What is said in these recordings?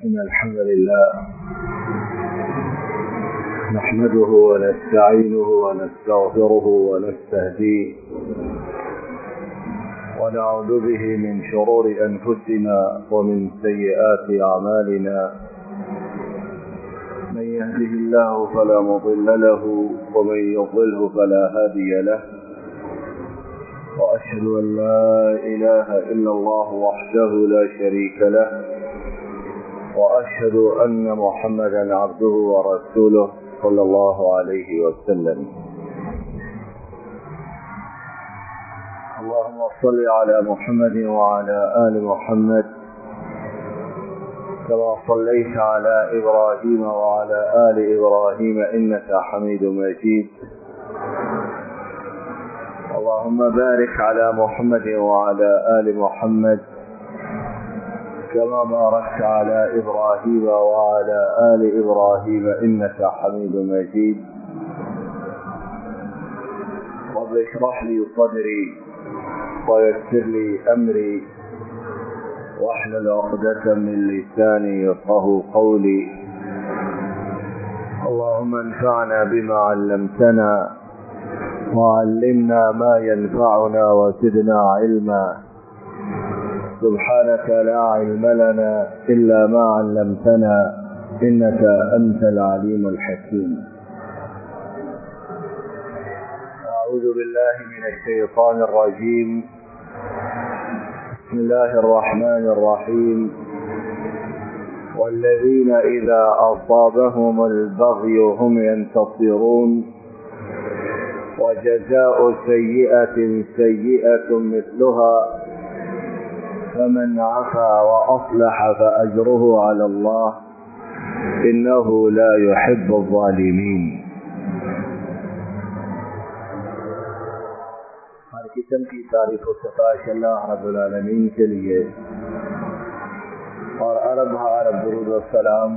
إن الحمد لله نحمده ونستعينه ونستغفره ونستهديه ونعوذ به من شرور أنفسنا ومن سيئات أعمالنا. من يهده الله فلا مضل له ومن يضلله فلا هادي له. وأشهد أن لا إله إلا الله وحده لا شريك له، وأشهد أن محمدا عبده ورسوله صلى الله عليه وسلم. اللهم صل على محمد وعلى آل محمد كما صليت على إبراهيم وعلى آل إبراهيم إنك حميد مجيد. اللهم بارك على محمد وعلى آل محمد كما باركت على إبراهيم وعلى آل إبراهيم إنك حميد مجيد. رب اشرح لي صدري ويسر لي أمري واحلل عقدة من لساني يفقهوا قولي. اللهم انفعنا بما علمتنا وعلمنا ما ينفعنا وزدنا علما. سبحانك لا علم لنا إلا ما علمتنا إنك أنت العليم الحكيم. أعوذ بالله من الشيطان الرجيم. بسم الله الرحمن الرحيم. والذين إذا أصابهم البغي هم ينتصرون وجزاء سيئة سيئة مثلها فمن عفا وأصلح فأجره على الله إنه لا يحب الظالمين. ہر قسم کی تعریف و ستائش اللہ رب العالمین کے لیے، اور عرب عرب درود والسلام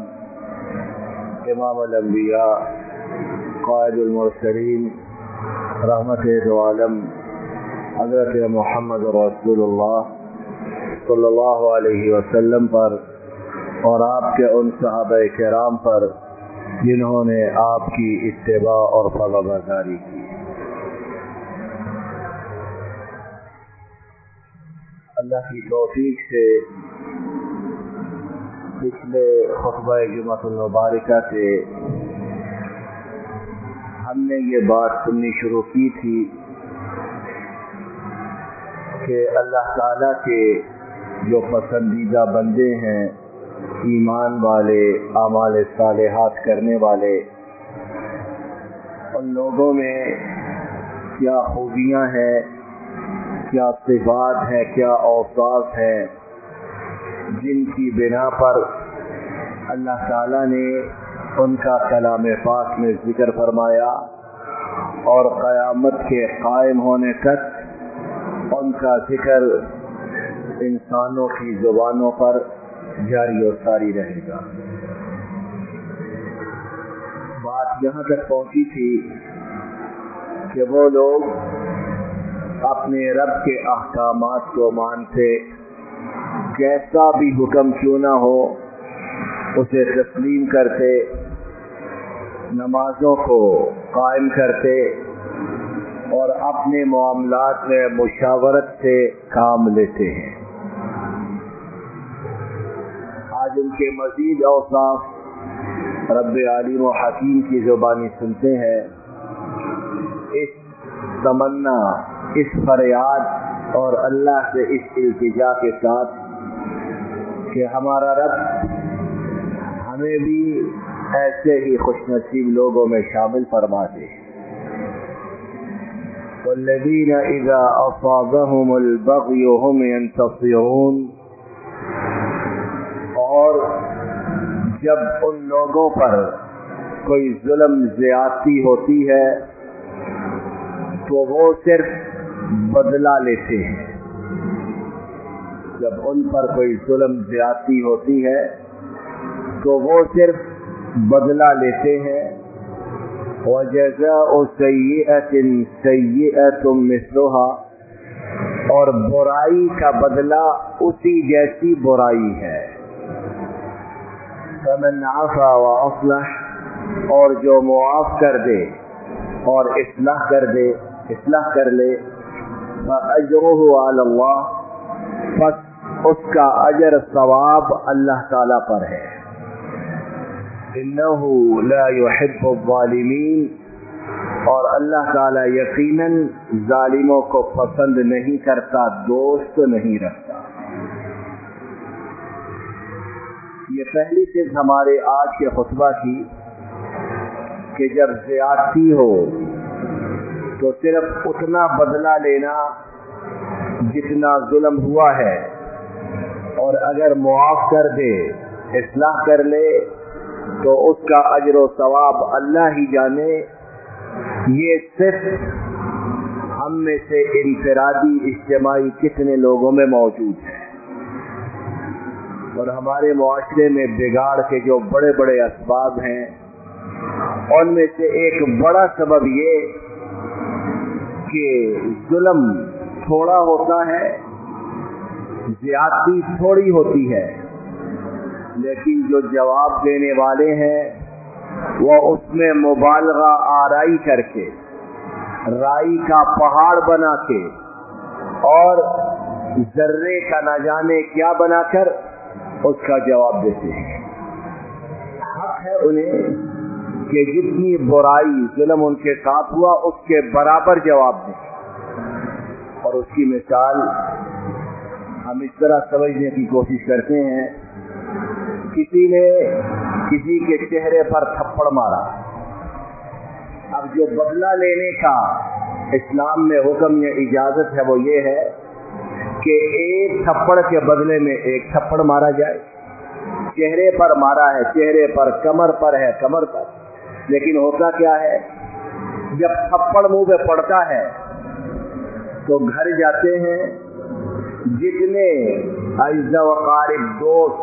امام الانبیاء قائد المرسلین رحمت دو عالم حضرت محمد رسول اللہ صلی اللہ علیہ وسلم پر اور آپ کے ان صحابہ کرام پر جنہوں نے آپ کی اتباع اور فرمانبرداری کی. اللہ کی توفیق سے پچھلے خطبہ جمعۃ المبارکہ سے ہم نے یہ بات سننی شروع کی تھی کہ اللہ تعالیٰ کے جو پسندیدہ بندے ہیں، ایمان والے، اعمال صالحات کرنے والے، ان لوگوں میں کیا خوبیاں ہیں، کیا صفات ہیں، کیا اوصاف ہیں جن کی بنا پر اللہ تعالیٰ نے ان کا کلام پاک میں ذکر فرمایا اور قیامت کے قائم ہونے تک ان کا ذکر انسانوں کی زبانوں پر جاری و ساری رہے گا. بات یہاں تک پہنچی تھی کہ وہ لوگ اپنے رب کے احکامات کو مانتے، کیسا بھی حکم کیوں نہ ہو اسے تسلیم کرتے، نمازوں کو قائم کرتے اور اپنے معاملات میں مشاورت سے کام لیتے ہیں. آج ان کے مزید اوصاف رب علیم و حکیم کی زبانی سنتے ہیں. اس تمنا، اس فریاد اور اللہ سے اس التجا کے ساتھ کہ ہمارا رب ہمیں بھی ایسے ہی خوش نصیب لوگوں میں شامل فرما دے. والذین اذا اصابهم البغی هم ينتصرون. اور جب ان لوگوں پر کوئی ظلم زیادتی ہوتی ہے تو وہ صرف بدلہ لیتے ہیں. جب ان پر کوئی ظلم زیادتی ہوتی ہے تو وہ صرف بدلہ لیتے ہیں. وَجَزَاءُ سَيِّئَةٍ سَيِّئَةٌ مِثْلُهَا. اور برائی کا بدلہ اسی جیسی برائی ہے. फमन आफा व अस्लह, और जो मुआफ कर दे और इस्लाह कर ले, फअज्रुहु अला अल्लाह, बस उसका अजर सवाब अल्लाह ताला पर है। इन्नहु ला युहिब्बु ज़ालिमीन, और अल्लाह ताला यकीनन जालिमों को पसंद नहीं करता, दोस्त नहीं रखता। ये पहली चीज हमारे आज के खुतबा की कि जब ज़्यादती हो तो सिर्फ उतना बदला लेना जितना जुल्म हुआ है, और अगर मुआफ कर दे, इस्लाह कर ले, तो उसका अजर व सवाब अल्लाह ही जाने। ये सिर्फ हम में से इनफरादी इज्तिमाई कितने लोगों में मौजूद है। और हमारे मुआशरे में बिगाड़ के जो बड़े बड़े असबाब हैं, उनमें से एक बड़ा सबब ये कि जुल्म थोड़ा होता है, ज्यादती थोड़ी होती है, लेकिन जो जवाब देने वाले हैं वो उसमें मुबालगा आराई करके, राई का पहाड़ बना के और जर्रे का न जाने क्या बनाकर उसका जवाब देते हैं। हक है उन्हें कि जितनी बुराई जुल्म उनके साथ हुआ उसके बराबर जवाब दें। और उसकी मिसाल हम इस तरह समझने की कोशिश करते हैं, किसी ने किसी के चेहरे पर थप्पड़ मारा। अब जो बदला लेने का इस्लाम में हुक्म या इजाजत है वो ये है कि एक थप्पड़ के बदले में एक थप्पड़ मारा जाए। चेहरे पर मारा है, चेहरे पर, कमर पर है, कमर पर। लेकिन होता क्या है, जब थप्पड़ मुंह पे पड़ता है तो घर जाते हैं, जितने अज़्ज़ा व क़ारिब दोस्त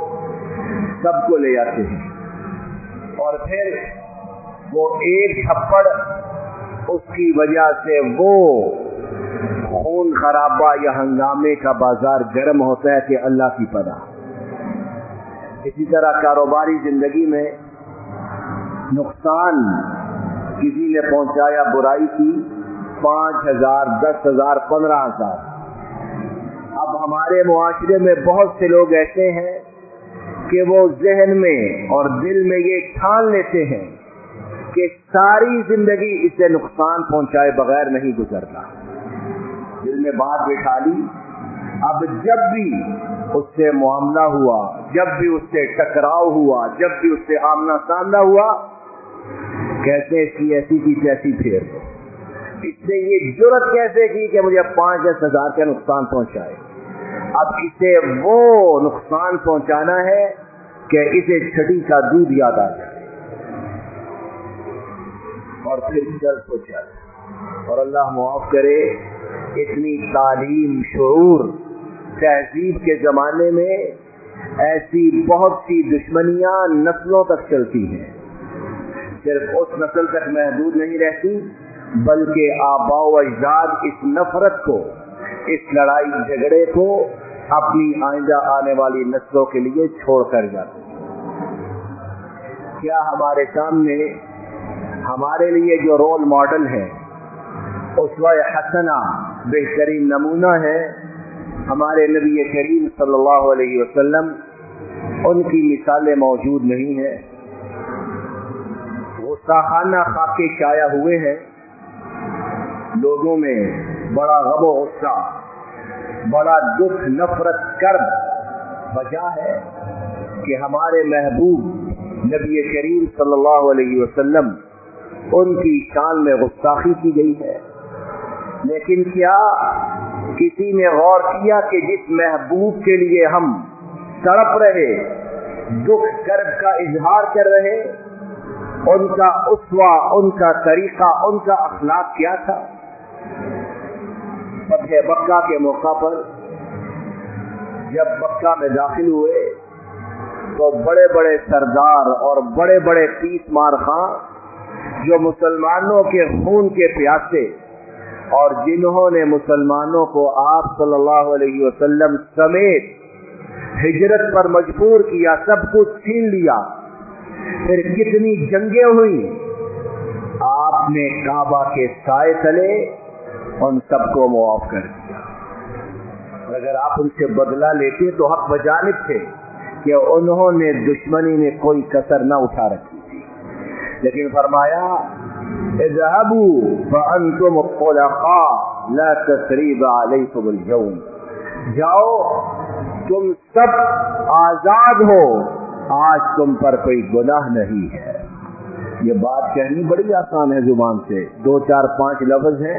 सबको ले जाते हैं, और फिर वो एक थप्पड़ उसकी वजह से वो खून खराबा या हंगामे का बाजार गर्म होता है कि अल्लाह की पनाह। इसी तरह कारोबारी जिंदगी में नुकसान किसी ने पहुंचाया, बुराई की, 5,000, 10,000, 15,000। अब हमारे मुआशरे में बहुत से लोग ऐसे हैं कि वो जहन में और दिल में ये ठान लेते हैं कि सारी जिंदगी इसे नुकसान पहुंचाए बगैर नहीं गुजरना। दिल में बात बिठा ली, अब जब भी उससे मुआमला हुआ, जब भी उससे टकराव हुआ, जब भी उससे आमना सामना हुआ, कैसे इसकी ऐसी की तैसी फेर दो। इसने ये जुर्रत कैसे की कि मुझे 5-10 हजार का नुकसान पहुंचाए। अब इसे वो नुकसान पहुंचाना है कि इसे छठी का दूध याद आ जाए और फिर चल तो चल। और अल्लाह माफ करे, इतनी तालीम, शऊर, तहजीब के जमाने में ऐसी बहुत सी दुश्मनियां नस्लों तक चलती हैं। सिर्फ उस नस्ल तक महदूद नहीं रहती, बल्कि आबाओ अजदाद इस नफरत को, इस लड़ाई झगड़े को अपनी आइंदा आने वाली नस्लों के लिए छोड़ कर जाते हैं। क्या हमारे सामने हमारे लिए जो रोल मॉडल है, उसवा हसना, बेहतरीन नमूना है हमारे नबी करीम सल्लल्लाहु अलैहि वसल्लम, उनकी मिसालें मौजूद नहीं है। गुस्साखाना खाके शाया हुए हैं, लोगों में बड़ा गम और गुस्सा, बड़ा दुख, नफरत, कर्ब वजह है कि हमारे महबूब नबी करीम सल्लल्लाहु अलैहि वसल्लम, उनकी शान में गुस्ताखी की गई है। लेकिन क्या किसी ने गौर किया कि जिस महबूब के लिए हम तड़प रहे, दुख कर्ब का इजहार कर रहे, उनका उसवा, उनका तरीका, उनका अखलाक क्या था? फतह मक्का के मौका पर जब मक्का में दाखिल हुए तो बड़े बड़े सरदार और बड़े बड़े तीस मार खां, जो मुसलमानों के खून के प्यासे और जिन्होंने मुसलमानों को आप सल्लल्लाहु अलैहि वसल्लम समेत हिजरत पर मजबूर किया, सब कुछ छीन लिया, फिर कितनी जंगें हुई, आपने काबा के साए तले उन सबको मुआफ कर दिया। अगर आप उनसे बदला लेते तो हक बजानिब थे कि उन्होंने दुश्मनी में कोई कसर न उठा रखी थी, लेकिन फरमाया इज़हबू फअंतुम खुलक़ा ला तस्रीब अलैकुम अल-यौम, जाओ तुम सब आजाद हो, आज तुम पर कोई गुनाह नहीं है। ये बात कहनी बड़ी आसान है जुबान से, 2 4 5 लफ्ज है,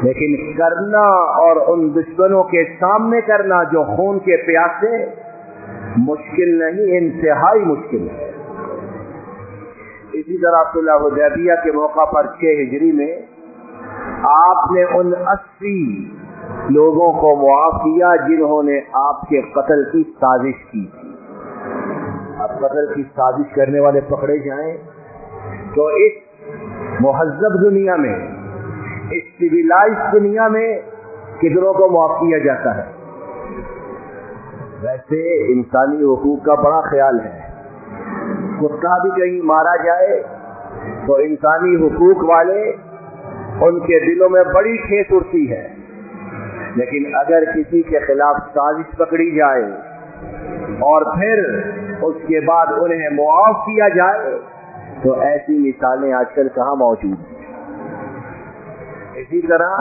लेकिन करना और उन दुश्मनों के सामने करना जो खून के प्यासे, मुश्किल नहीं, इंतहाई मुश्किल है। इसी तरह सुलह हुदैबिया के मौका पर 6 हिजरी में आपने उन 80 लोगों को मुआफ किया जिन्होंने आपके कत्ल की साजिश की थी। अब कत्ल की साजिश करने वाले पकड़े जाएं तो इस मुहज्जब दुनिया में, इस सिविलाइज दुनिया में कितनों को मुआफ किया जाता है। वैसे इंसानी हुकूक का बड़ा ख्याल है, कुत्ता भी कहीं मारा जाए तो इंसानी हुकूक वाले, उनके दिलों में बड़ी ठेस उठती है, लेकिन अगर किसी के खिलाफ साजिश पकड़ी जाए और फिर उसके बाद उन्हें मुआफ किया जाए तो ऐसी मिसालें आजकल कहाँ मौजूद हैं। इसी तरह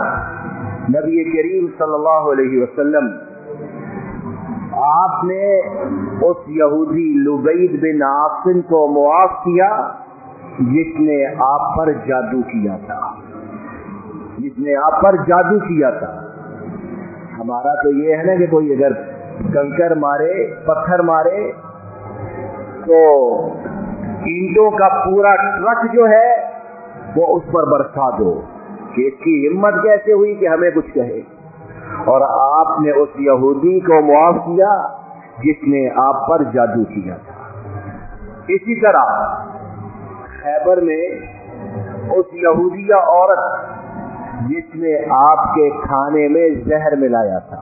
नबी करीम सल्लल्लाहु अलैहि वसल्लम, आपने उस यहूदी लुबैद बिन आसिम को मुआफ किया जिसने आप पर जादू किया था, जिसने आप पर जादू किया था। हमारा तो ये है ना कि कोई अगर कंकर मारे, पत्थर मारे, तो ईंटों का पूरा ट्रक जो है वो उस पर बरसा दो कि इसकी हिम्मत कैसे हुई कि हमें कुछ कहे। और आपने उस यहूदी को मुआफ किया जिसने आप पर जादू किया था। इसी तरह खैबर में उस यहूदिया औरत जिसने आपके खाने में जहर मिलाया था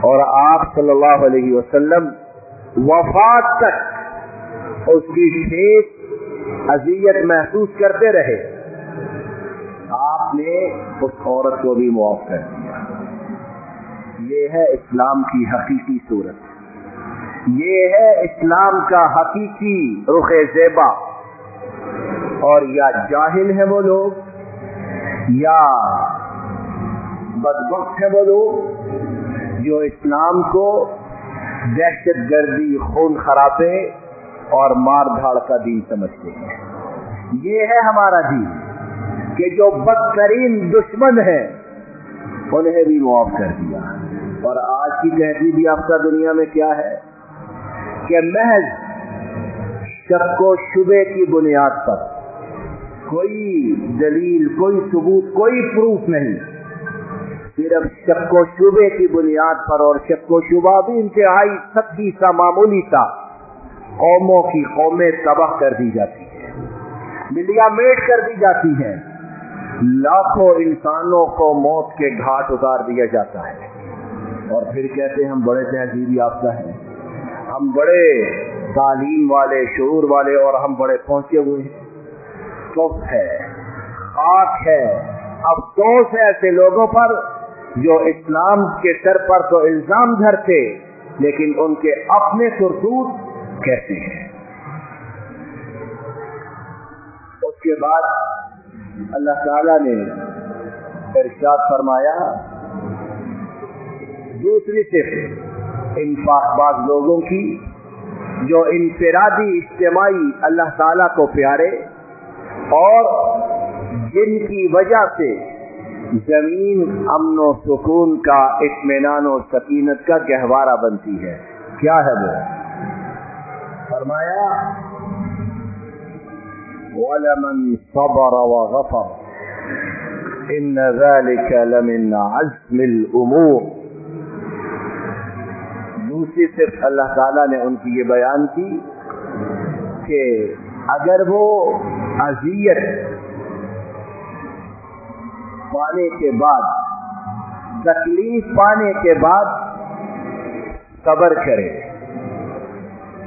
और आप सल्लल्लाहु अलैहि वसल्लम वफात तक उसकी ठेस अज़ियत महसूस करते रहे, आपने उस औरत को भी मुआफ कर दिया। ये है इस्लाम की हकीकी सूरत, ये है इस्लाम का हकीकी रुखे ज़ेबा। और या जाहिल है वो लोग, या बदबख्त है वो लोग जो इस्लाम को दहशत गर्दी, खून खराबे और मार धाड़ का दीन समझते हैं। ये है हमारा दीन कि जो बदतरीन दुश्मन है उन्हें भी मुआफ कर दिया। और आज की तहजीब याफ्ता दुनिया में क्या है कि महज शक व शुबे की बुनियाद पर, कोई दलील, कोई सबूत, कोई प्रूफ नहीं, सिर्फ शक व शुबे की बुनियाद पर, और शक व शुबा भी इंतहाई सख्ती सा, मामूली सा, कौमों की कौमें तबाह कर दी जाती है, मिलिया मेट कर दी जाती है, लाखों इंसानों को मौत के घाट उतार दिया जाता है। और फिर कहते हैं हम बड़े तहजीब याफ्ता हैं, हम बड़े तालीम वाले, शऊर वाले, और हम बड़े पहुंचे हुए हैं। अफसोस है, खाक है, अफसोस है ऐसे लोगों पर जो इस्लाम के सर पर तो इल्जाम धरते लेकिन उनके अपने करतूत कैसे हैं। उसके बाद अल्लाह ताला ने इरशाद फरमाया, दूसरी सिर्फ इन पाकबाज लोगों की जो इनफिरादी इज्तिमाई अल्लाह ताला को प्यारे और जिनकी वजह से जमीन अमन व सुकून का, इत्मीनान और सकीनत का गहवारा बनती है। क्या है वो? फरमाया वलमन सबर व गफर इन्न ज़ालिका लमिन अज़्मिल उमूर। दूसरी सिर्फ अल्लाह ताला ने उनकी ये बयान की कि अगर वो अज़ियत पाने के बाद, तकलीफ पाने के बाद सब्र करे।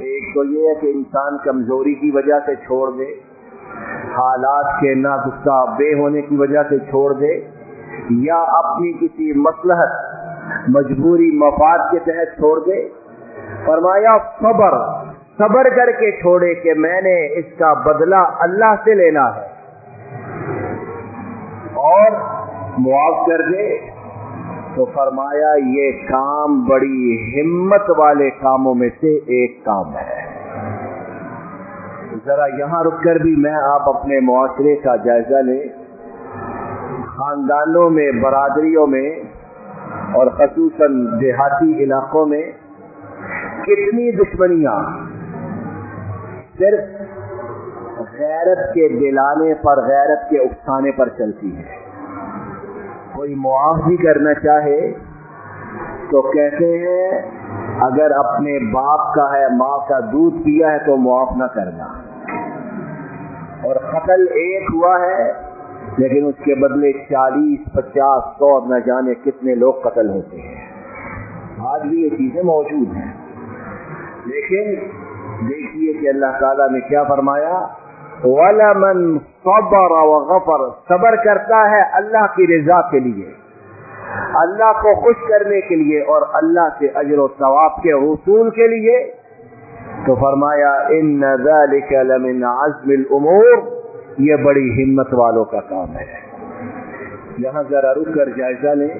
एक تو یہ ہے کہ انسان کمزوری کی وجہ سے چھوڑ دے، حالات کے ناگفتہ بے ہونے کی وجہ سے چھوڑ دے، یا اپنی کسی مصلحت مجبوری مفاد کے تحت چھوڑ دے۔ فرمایا صبر کر کے چھوڑے کہ میں نے اس کا بدلہ اللہ سے لینا ہے، اور معاف کر دے تو فرمایا یہ کام بڑی ہمت والے کاموں میں سے ایک کام ہے۔ ذرا یہاں رک کر بھی میں آپ اپنے معاشرے کا جائزہ لیں، خاندانوں میں، برادریوں میں، اور خصوصاً دیہاتی علاقوں میں کتنی دشمنیاں صرف غیرت کے دلانے پر، غیرت کے اکسانے پر چلتی ہے۔ کوئی معاف بھی کرنا چاہے تو کہتے ہیں اگر اپنے باپ کا ہے، ماں کا دودھ پیا ہے تو معاف نہ کرنا، اور قتل ایک ہوا ہے لیکن اس کے بدلے 40، 50، 100 نہ جانے کتنے لوگ قتل ہوتے ہیں۔ آج بھی یہ چیزیں موجود ہیں، لیکن دیکھیے کہ اللہ تعالیٰ نے کیا فرمایا، وَلَمَنْ صَبَرَ وَغَفَرَ، صبر کرتا ہے اللہ کی رضا کے لیے، اللہ کو خوش کرنے کے لیے اور اللہ سے اجر و ثواب کے حصول کے لیے، تو فرمایا إِنَّ ذَلِكَ لَمِنْ عَزْمِ الْأُمُورِ، یہ بڑی ہمت والوں کا کام ہے۔ یہاں ذرا رک کر جائزہ لیں،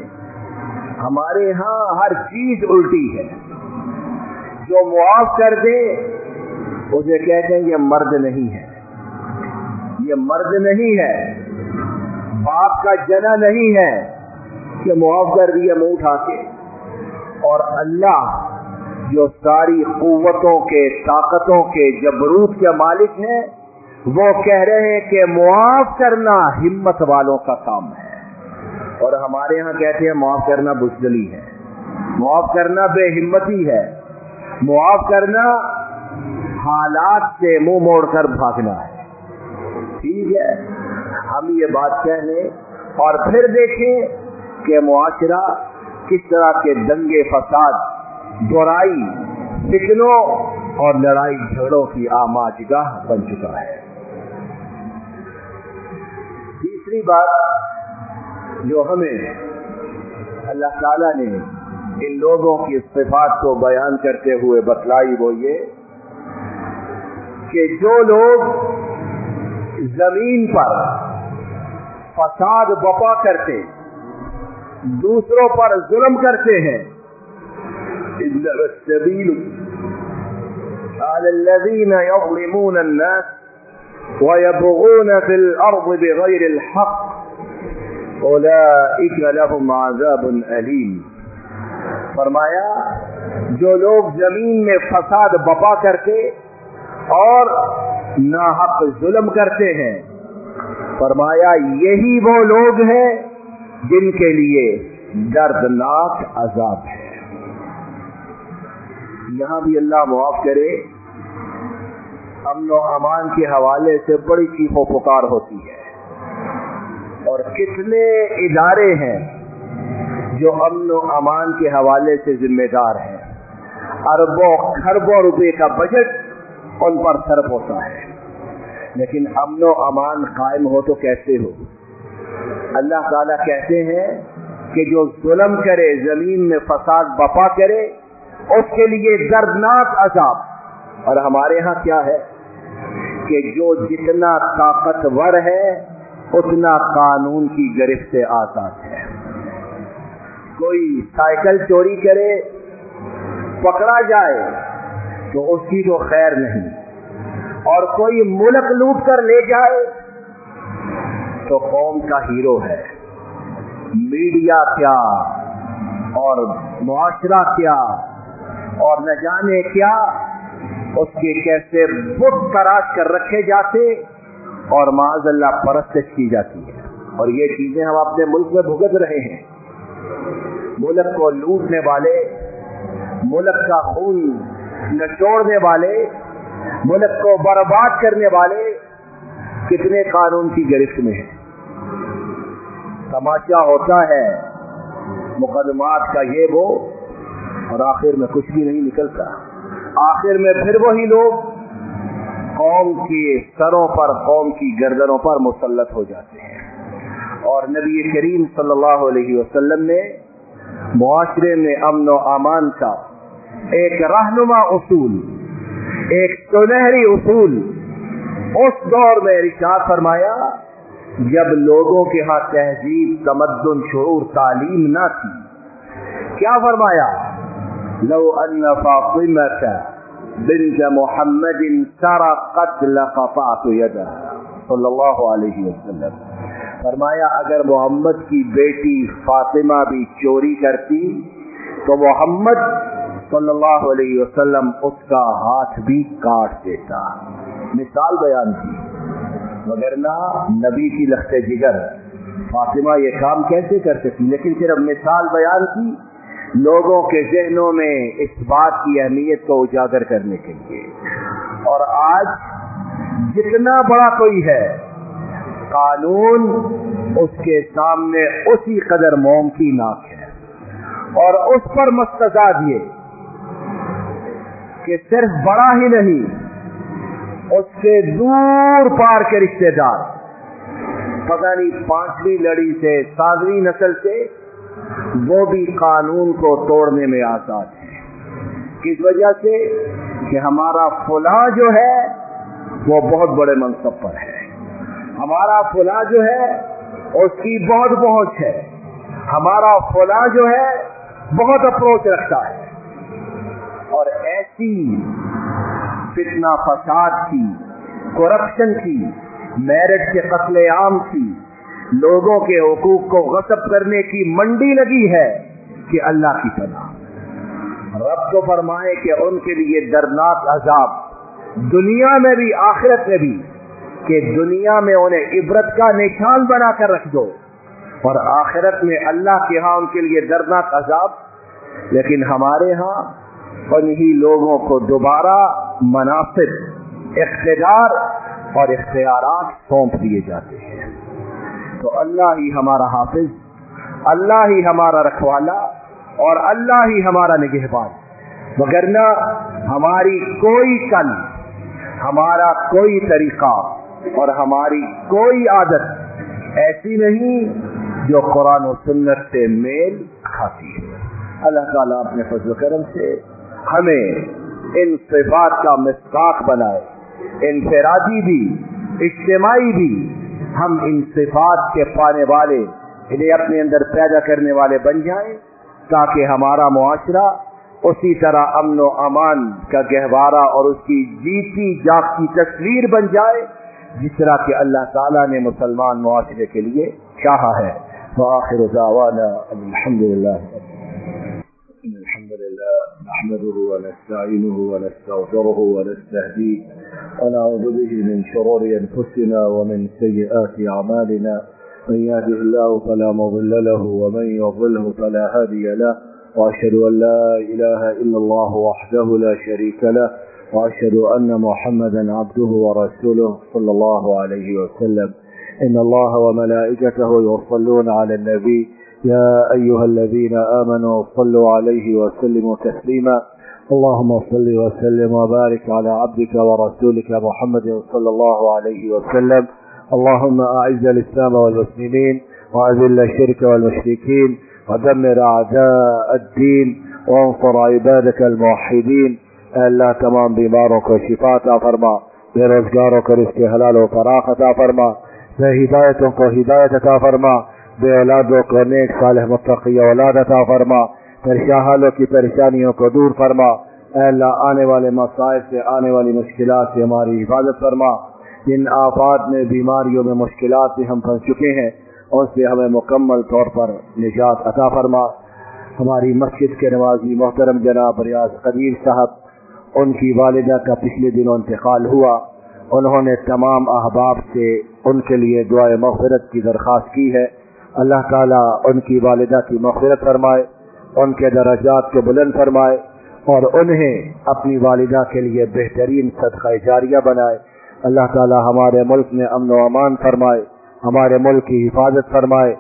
ہمارے ہاں ہر چیز الٹی ہے۔ جو معاف کر دے اسے کہتے ہیں یہ مرد نہیں ہے، یہ مرد نہیں ہے، باپ کا جنا نہیں ہے کہ معاف کر دیا منہ اٹھا کے۔ اور اللہ جو ساری قوتوں کے، طاقتوں کے، جبروت کے مالک ہیں، وہ کہہ رہے ہیں کہ معاف کرنا ہمت والوں کا کام ہے، اور ہمارے ہاں کہتے ہیں معاف کرنا بزدلی ہے، معاف کرنا بے ہمتی ہے، معاف کرنا حالات سے منہ موڑ کر بھاگنا ہے۔ ٹھیک ہے، ہم یہ بات کہہ لیں اور پھر دیکھیں کہ معاشرہ کس طرح کے دنگے فساد، برائی، فتنوں اور لڑائی جھگڑوں کی آماجگاہ بن چکا ہے۔ تیسری بات جو ہمیں اللہ تعالیٰ نے ان لوگوں کی صفات کو بیان کرتے ہوئے بتلائی، وہ یہ کہ جو لوگ زمین پر فساد بپا کرتے، دوسروں پر ظلم کرتے ہیں، إِنَّمَا السَّبِيلُ عَلَى الَّذِينَ يَظْلِمُونَ النَّاسَ وَيَبْغُونَ فِي الْأَرْضِ بِغَيْرِ الْحَقِّ أُولَئِكَ لَهُمْ عَذَابٌ أَلِيمٌ۔ فرمایا جو لوگ زمین میں فساد بپا کرتے اور ناحق ظلم کرتے ہیں، فرمایا یہی وہ لوگ ہیں جن کے لیے دردناک عذاب ہے۔ یہاں بھی اللہ معاف کرے، امن و امان کے حوالے سے بڑی چیخ و پکار ہوتی ہے، اور کتنے ادارے ہیں جو امن و امان کے حوالے سے ذمہ دار ہیں، اربوں خربوں روپے کا بجٹ ان پر صرف ہوتا ہے، لیکن امن و امان قائم ہو تو کیسے ہو؟ اللہ تعالیٰ کہتے ہیں کہ جو ظلم کرے، زمین میں فساد بپا کرے، اس کے لیے دردناک عذاب۔ اور ہمارے ہاں کیا ہے کہ جو جتنا طاقتور ہے اتنا قانون کی گرفت سے آزاد ہے۔ کوئی سائیکل چوری کرے، پکڑا جائے تو اس کی تو خیر نہیں، اور کوئی ملک لوٹ کر لے جائے تو قوم کا ہیرو ہے۔ میڈیا کیا اور معاشرہ کیا اور نہ جانے کیا اس کے کیسے بت تراش کر رکھے جاتے اور معاذ اللہ پرستش کی جاتی ہے، اور یہ چیزیں ہم اپنے ملک میں بھگت رہے ہیں۔ ملک کو لوٹنے والے، ملک کا خون نچوڑنے والے، ملک کو برباد کرنے والے کتنے قانون کی گرفت میں ہیں۔ تماشا ہوتا ہے مقدمات کا یہ وہ، اور آخر میں کچھ بھی نہیں نکلتا۔ आखिर में फिर वही लोग कौम के सरों पर, कौम की गर्दनों पर मुसल्लत हो जाते हैं। और नबी करीम सल्लल्लाहु अलैहि वसल्लम ने मुआशरे में अमन व अमान का एक रहनुमा उसूल, एक सुनहरी उसूल उस दौर में इरशाद फरमाया जब लोगों के यहाँ तहजीब, तमद्दुन, शुऊर, तालीम न थी। क्या फरमाया? लौ अन्न फातिमता बिन्त मुहम्मदिन सरक़त लक़तअतु यदहा सल्लल्लाहु अलैहि वसल्लम। फरमाया अगर मोहम्मद की बेटी फातिमा भी चोरी करती तो मोहम्मद सल्लल्लाहु अलैहि वसल्लम उसका हाथ भी काट देता। मिसाल बयान की, वगरना नबी की लख्ते जिगर फातिमा ये काम कैसे कर सकी, लेकिन सिर्फ मिसाल बयान की लोगों के जहनों में इस बात की अहमियत को उजागर करने के लिए। और आज जितना बड़ा कोई है कानून उसके सामने उसी कदर मुमकिनात है, और उस पर मुस्तजाद ये कि सिर्फ बड़ा ही नहीं, उससे दूर पार के रिश्तेदार, पता नहीं 5वीं लड़ी से 7वीं नस्ल से, वो भी कानून को तोड़ने में आजाद है। किस वजह से? कि हमारा फुला जो है वो बहुत बड़े मनसब पर है, हमारा फुला जो है उसकी बहुत पहुंच है, हमारा फुला जो है बहुत अप्रोच रखता है। और ऐसी फितना फसाद की, करप्शन की, मेरिट के कत्ले आम की, लोगों के हुकूक को गस्ब करने की मंडी लगी है कि अल्लाह की पनाह। रब तो फरमाए कि उनके लिए दर्दनाक अजाब दुनिया में भी आखिरत में भी, कि दुनिया में उन्हें इबरत का निशान बना कर रख दो, और आखिरत में अल्लाह के यहाँ उनके लिए दर्दनाक अजाब। लेकिन हमारे यहाँ उन्हीं लोगों को दोबारा मनासिब, इख्तियार और इख्तियारात सौंप दिए जाते हैं। तो अल्लाह ही हमारा हाफिज, अल्लाह ही हमारा रखवाला, और अल्लाह ही हमारा निगहबान। वगरना हमारी कोई कल, हमारा कोई तरीका और हमारी कोई आदत ऐसी नहीं जो कुरान और सुन्नत से मेल खाती है। अल्लाह ताला अपने फजल करम से हमें इन सिफात का मिस्काक बनाए, इनफरादी भी, इज्तिमाई भी, हम इन सिफात के पाने वाले, इन्हें अपने अंदर पैदा करने वाले बन जाएं, ताकि हमारा मुआशरा उसी तरह अमन व अमान का गहवारा और उसकी जीती जागती तस्वीर बन जाए जिस तरह के अल्लाह ताला ने मुसलमान मुआशरे के लिए चाहा है। वआखिरु दावाना अल्हम्दुलिल्लाह नहमदुहु व नस्तईनुहु व नस्तगफिरुहु व नस्तहदीह व नऊज़ु बिही मिन शुरूरि अनफुसिना व मिन सय्यिआति अअमालिना मन यहदिहिल्लाहु फला मुज़िल्ल लहु व मन युज़लिलहु फला हादिय लहु व अशहदु अन ला इलाहा इल्लल्लाहु वहदहु ला शरीका लहु व अशहदु अन्न मुहम्मदन अब्दुहु व रसूलुहु सल्लल्लाहु अलैहि वसल्लम। इन्नल्लाहा व मलाइकतहु युसल्लूना अलन नबी या अय्युहल्लज़ीना आमनू सल्लू अलैहि व सल्लिमू तस्लीमा। अल्लाहुम्मा सल्लि व सल्लिम व बारिक अला अब्दिका व रसूलिका मुहम्मद सल्लल्लाहु अलैहि वसल्लम। اللهم أعز الإسلام والمسلمين وأذل الشرك والمشركين ودمر أعداء الدين وانصر عبادك الموحدين. اللہ تمام بیماروں کو شفا عطا فرما، بے روزگاروں کو رزق حلال و فراخ عطا فرما، بے ہدایتوں کو ہدایت عطا فرما، بے اولادوں کو نیک صالح متقی اولاد عطا فرما، پریشان حالوں کی پریشانیوں کو دور فرما۔ اے اللہ آنے والے مصائب سے، آنے والی مشکلات سے ہماری حفاظت فرما۔ جن آفات میں، بیماریوں میں، مشکلات میں ہم پھنس چکے ہیں ان سے ہمیں مکمل طور پر نجات عطا فرما۔ ہماری مسجد کے نمازی محترم جناب ریاض قدیر صاحب، ان کی والدہ کا پچھلے دنوں انتقال ہوا، انہوں نے تمام احباب سے ان کے لیے دعائے مغفرت کی درخواست کی ہے۔ اللہ تعالیٰ ان کی والدہ کی مغفرت فرمائے، ان کے درجات کو بلند فرمائے، اور انہیں اپنی والدہ کے لیے بہترین صدقہ جاریہ بنائے۔ اللہ تعالیٰ ہمارے ملک میں امن و امان فرمائے، ہمارے ملک کی حفاظت فرمائے،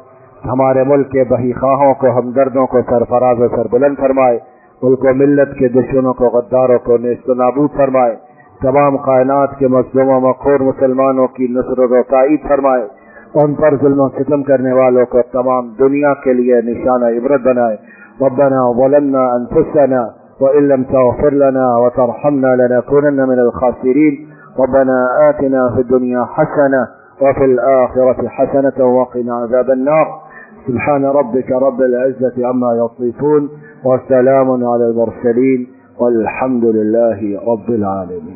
ہمارے ملک کے بہی خواہوں کو، ہمدردوں کو سرفراز و سربلند فرمائے۔ ملک و ملت کے دشمنوں کو غداروں کو نیست و نابود فرمائے تمام کائنات کے مظلوم و مقہور مسلمانوں کی نصرت و تائید فرمائے ان پر ظلم و ستم کرنے والوں کو تمام دنیا کے لیے نشانہ عبرت بنائے ربنا ظلمنا انفسنا وإن لم تغفر لنا وترحمنا لنكونن من الخاسرين ربنا آتنا في الدنيا حسنة وفي الآخرة حسنة وقنا عذاب النار سبحان ربك رب العزة عما يصفون وسلام على المرسلين والحمد لله رب العالمين.